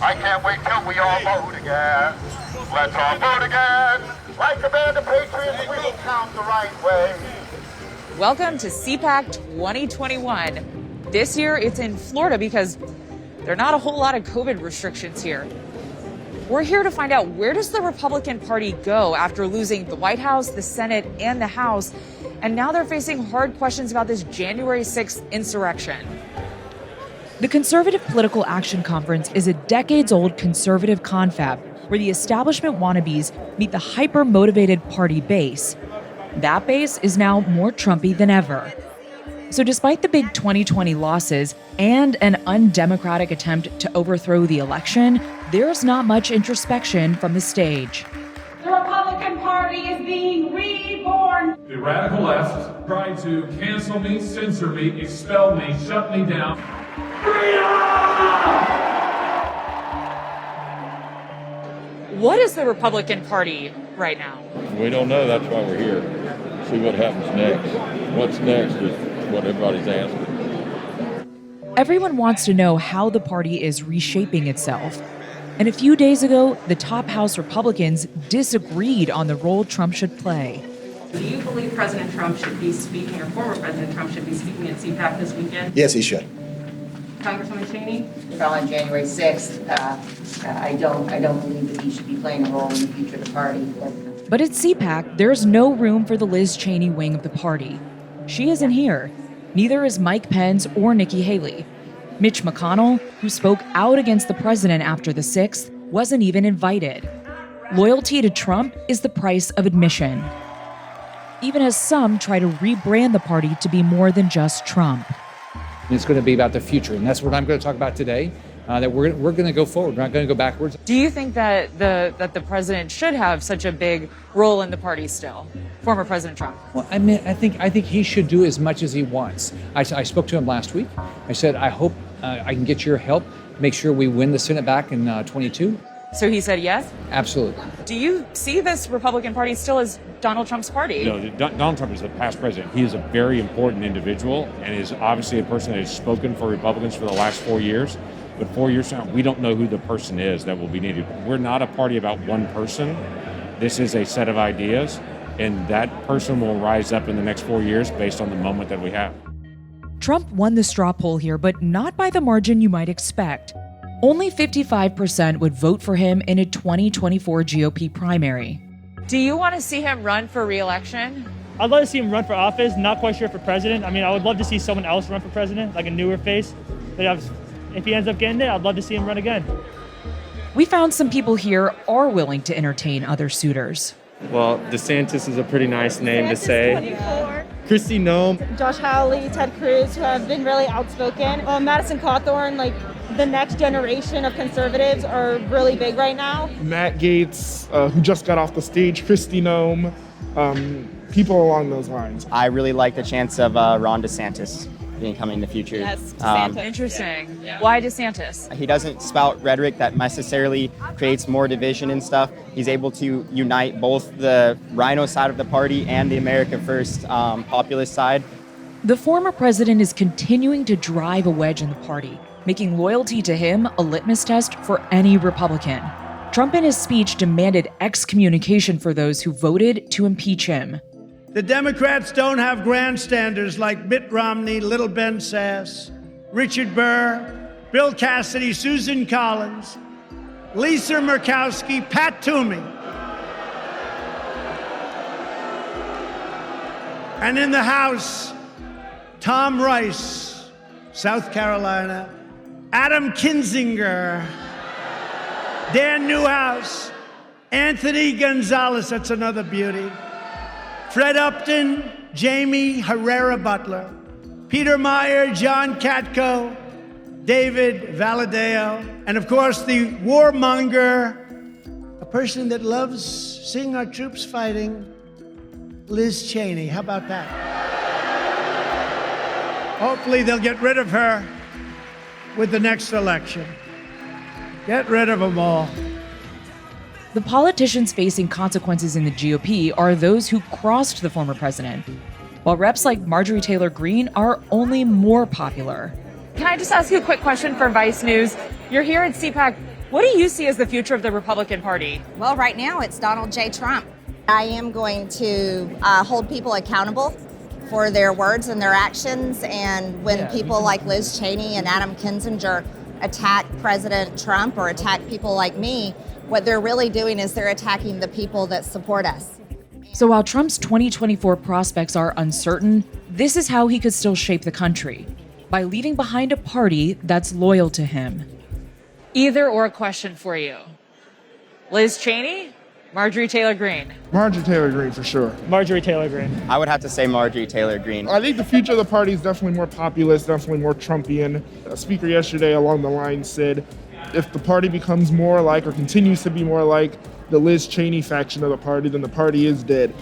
I can't wait till we all vote again. Let's all vote again. Like a band of patriots, we will count the right way. Welcome to CPAC 2021. This year it's in Florida because there are not a whole lot of COVID restrictions here. We're here to find out, where does the Republican Party go after losing the White House, the Senate, and the House? And now they're facing hard questions about this January 6th insurrection. The Conservative Political Action Conference is a decades-old conservative confab where the establishment wannabes meet the hyper-motivated party base. That base is now more Trumpy than ever. So despite the big 2020 losses and an undemocratic attempt to overthrow the election, there's not much introspection from the stage. The Republican Party is being reborn. The radical left tried to cancel me, censor me, expel me, shut me down. What is the Republican Party right now? We don't know. That's why we're here. See what happens next. What's next is what everybody's asking. Everyone wants to know how the party is reshaping itself. And a few days ago, the top House Republicans disagreed on the role Trump should play. Do you believe President Trump should be speaking, or former President Trump should be speaking at CPAC this weekend? Yes, he should. Congresswoman Cheney? On January 6th, I don't believe that he should be playing a role in the future of the party. But at CPAC, there's no room for the Liz Cheney wing of the party. She isn't here. Neither is Mike Pence or Nikki Haley. Mitch McConnell, who spoke out against the president after the 6th, wasn't even invited. Loyalty to Trump is the price of admission, even as some try to rebrand the party to be more than just Trump. It's going to be about the future, and that's what I'm going to talk about today, that we're going to go forward. We're not going to go backwards. Do you think that the president should have such a big role in the party still, former President Trump? Well, I mean, I think he should do as much as he wants. I spoke to him last week. I said, I hope I can get your help, make sure we win the Senate back in 22. So he said yes? Absolutely. Do you see this Republican Party still as Donald Trump's party? No, Donald Trump is the past president. He is a very important individual and is obviously a person that has spoken for Republicans for the last 4 years. But 4 years from now, we don't know who the person is that will be needed. We're not a party about one person. This is a set of ideas, and that person will rise up in the next 4 years based on the moment that we have. Trump won the straw poll here, but not by the margin you might expect. Only 55% would vote for him in a 2024 GOP primary. Do you want to see him run for re-election? I'd love to see him run for office. Not quite sure for president. I mean, I would love to see someone else run for president, like a newer face. But if he ends up getting it, I'd love to see him run again. We found some people here are willing to entertain other suitors. Well, DeSantis is a pretty nice name to say. 24. Kristi Noem. Josh Hawley, Ted Cruz, who have been really outspoken. Madison Cawthorn, like the next generation of conservatives are really big right now. Matt Gaetz, who just got off the stage, Kristi Noem, people along those lines. I really like the chance of Ron DeSantis becoming the future. Yes, DeSantis. Interesting. Why DeSantis? He doesn't spout rhetoric that necessarily creates more division and stuff. He's able to unite both the Rhino side of the party and the America First populist side. The former president is continuing to drive a wedge in the party, making loyalty to him a litmus test for any Republican. Trump in his speech demanded excommunication for those who voted to impeach him. The Democrats don't have grandstanders like Mitt Romney, Little Ben Sass, Richard Burr, Bill Cassidy, Susan Collins, Lisa Murkowski, Pat Toomey. And in the House, Tom Rice, South Carolina, Adam Kinzinger, Dan Newhouse, Anthony Gonzalez, that's another beauty, Fred Upton, Jamie Herrera Butler, Peter Meyer, John Katko, David Valadeo, and of course the warmonger, a person that loves seeing our troops fighting, Liz Cheney. How about that? Hopefully they'll get rid of her with the next election. Get rid of them all. The politicians facing consequences in the GOP are those who crossed the former president, while reps like Marjorie Taylor Greene are only more popular. Can I just ask you a quick question for Vice News? You're here at CPAC What do you see as the future of the Republican Party? Well, right now it's Donald J. Trump. I am going to hold people accountable for their words and their actions. And when people like Liz Cheney and Adam Kinzinger attack President Trump or attack people like me, what they're really doing is they're attacking the people that support us. So while Trump's 2024 prospects are uncertain, this is how he could still shape the country, by leaving behind a party that's loyal to him. Either or question for you. Liz Cheney, Marjorie Taylor Greene. Marjorie Taylor Greene for sure. Marjorie Taylor Greene. I would have to say Marjorie Taylor Greene. I think the future of the party is definitely more populist, definitely more Trumpian. A speaker yesterday along the line said, if the party becomes more like or continues to be more like the Liz Cheney faction of the party, then the party is dead.